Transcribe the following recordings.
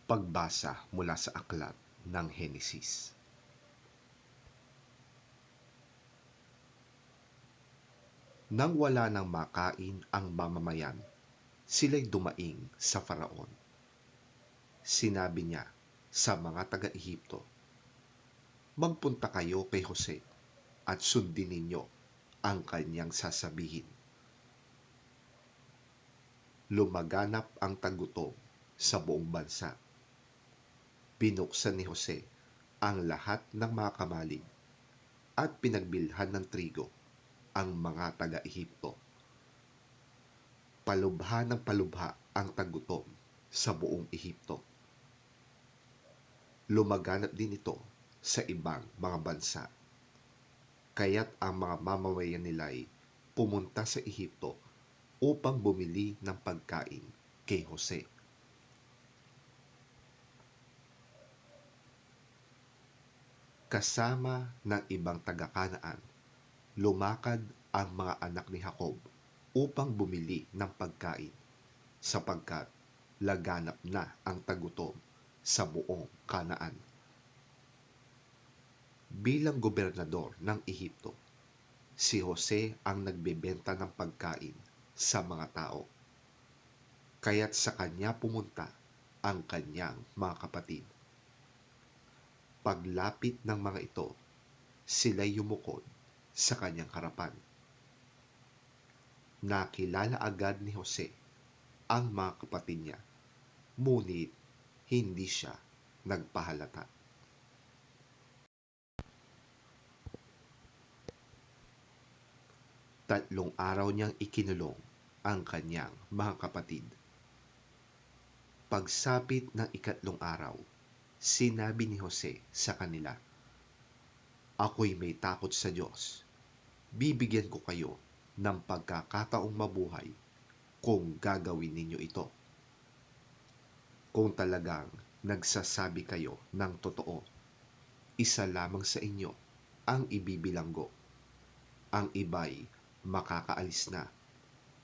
Pagbasa mula sa aklat ng Henesis. Nang wala nang makain ang mamamayan, sila'y dumaing sa Faraon. Sinabi niya sa mga taga-Ehipto, "Magpunta kayo kay Jose at sundin ninyo ang kanyang sasabihin." Lumaganap ang tagutom sa buong bansa. Binuksan ni Jose ang lahat ng mga kamalig at pinagbilhan ng trigo ang mga taga-Ehipto. Palubha ng palubha ang tagutom sa buong Ehipto. Lumaganap din ito sa ibang mga bansa. Kaya't ang mga mamamayan nila'y pumunta sa Ehipto upang bumili ng pagkain kay Jose. Kasama ng ibang taga-Kanaan, lumakad ang mga anak ni Jacob upang bumili ng pagkain sapagkat laganap na ang tagutom sa buong Kanaan. Bilang gobernador ng Ehipto, si Jose ang nagbebenta ng pagkain sa mga tao. Kaya't sa kanya pumunta ang kanyang mga kapatid. Paglapit ng mga ito, sila'y yumukod sa kanyang harapan. Nakilala agad ni Jose ang mga kapatid niya, ngunit hindi siya nagpahalata. Tatlong araw niyang ikinulong ang kanyang mga kapatid. Pagsapit ng ikatlong araw, sinabi ni Jose sa kanila, "Ako'y may takot sa Diyos. Bibigyan ko kayo ng pagkakataong mabuhay kung gagawin ninyo ito. Kung talagang nagsasabi kayo ng totoo, isa lamang sa inyo ang ibibilanggo. Ang iba'y makakaalis na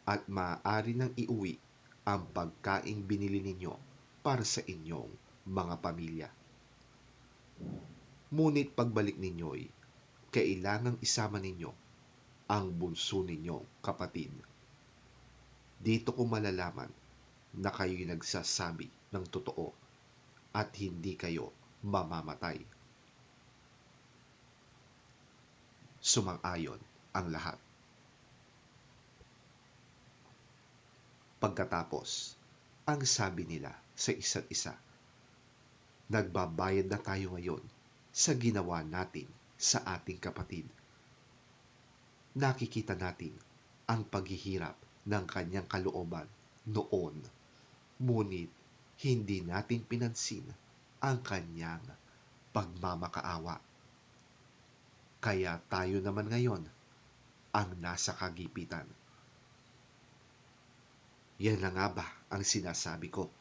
at maaari nang iuwi ang pagkaing binili ninyo para sa inyong mga pamilya. Ngunit pagbalik ninyo'y kailangang isama ninyo ang bunso ninyong kapatid. Dito ko malalaman na kayo'y nagsasabi ng totoo at hindi kayo mamamatay." Sumang-ayon ang lahat. Pagkatapos, ang sabi nila sa isa't isa, "Nagbabayad na tayo ngayon sa ginawa natin sa ating kapatid. Nakikita natin ang paghihirap ng kanyang kalooban noon, ngunit hindi natin pinansin ang kanyang pagmamakaawa. Kaya tayo naman ngayon ang nasa kagipitan. Yan na nga ba ang sinasabi ko?"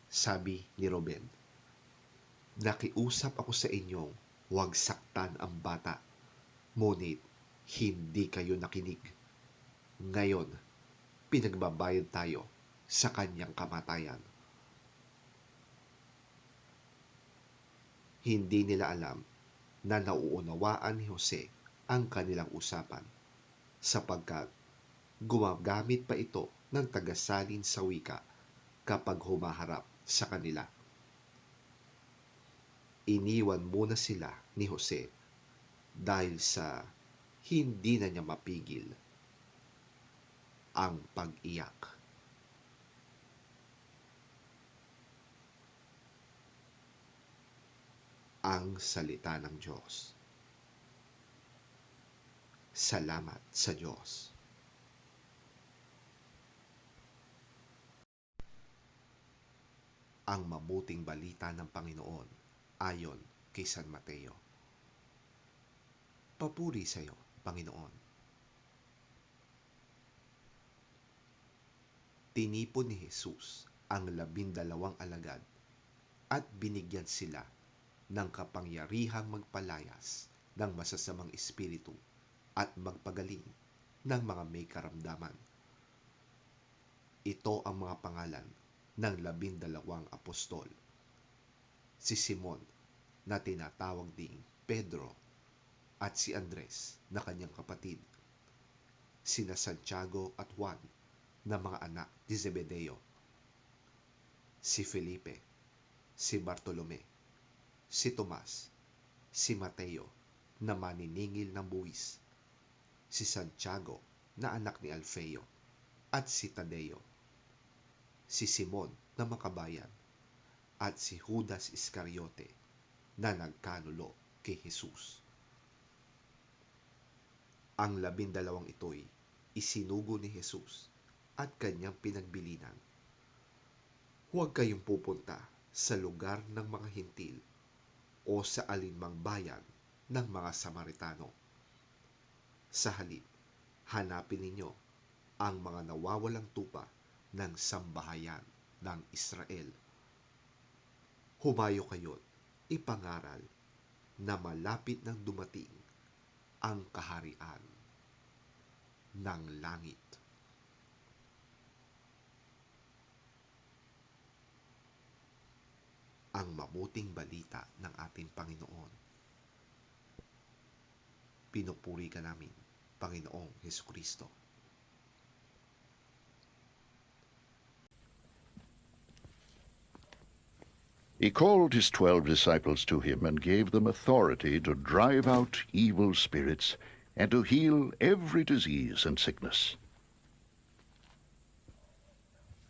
Sabi ni Ruben, "Nakiusap ako sa inyong huwag saktan ang bata, ngunit hindi kayo nakinig. Ngayon, pinagbabayad tayo sa kanyang kamatayan." Hindi nila alam na nauunawaan ni Jose ang kanilang usapan, sapagkat gumagamit pa ito ng tagasalin sa wika kapag humaharap sa kanila. Iniwan muna sila ni Jose dahil sa hindi na niya mapigil ang pag-iyak. Ang salita ng Diyos. Salamat sa Diyos. Ang mabuting balita ng Panginoon ayon kay San Mateo. Papuri sa iyo, Panginoon. Tinipon ni Jesus ang 12 alagad at binigyan sila ng kapangyarihang magpalayas ng masasamang espiritu at magpagaling ng mga may karamdaman. Ito ang mga pangalan ng 12 apostol. Si Simon na tinatawag ding Pedro at si Andres na kanyang kapatid, sina Santiago at Juan na mga anak ni Zebedeo, si Felipe, si Bartolome, si Tomas, si Mateo na maniningil ng buwis, si Santiago na anak ni Alfeo, at si Tadeo, si Simon na makabayan, at si Judas Iscariote na nagkanulo kay Jesus. Ang 12 ito'y isinugo ni Jesus at kanyang pinagbilinan. Huwag kayong pupunta sa lugar ng mga hintil o sa alinmang bayan ng mga Samaritano. Sa halip, hanapin ninyo ang mga nawawalang tupa ng sambahayan ng Israel. Humayo kayo't ipangaral na malapit nang dumating ang kaharian ng langit. Ang mabuting balita ng ating Panginoon. Pinupuri ka namin, Panginoong Hesukristo. He called his 12 disciples to him and gave them authority to drive out evil spirits and to heal every disease and sickness.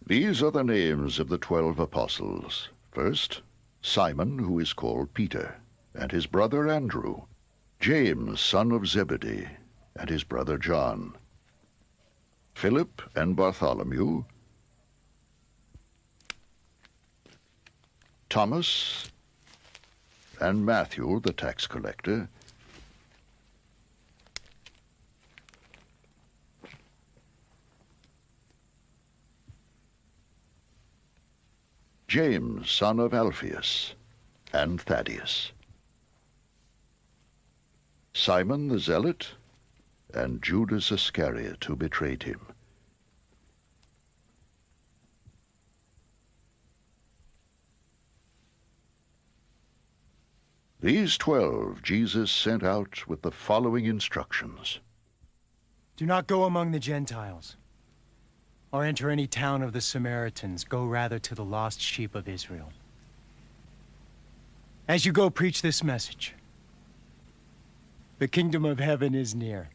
These are the names of the 12 apostles. First, Simon, who is called Peter, and his brother Andrew, James, son of Zebedee, and his brother John, Philip and Bartholomew, Thomas and Matthew, the tax collector, James, son of Alphaeus, and Thaddeus, Simon the Zealot, and Judas Iscariot, who betrayed him. These 12 Jesus sent out with the following instructions. Do not go among the Gentiles, or enter any town of the Samaritans. Go rather to the lost sheep of Israel. As you go, preach this message. The kingdom of heaven is near.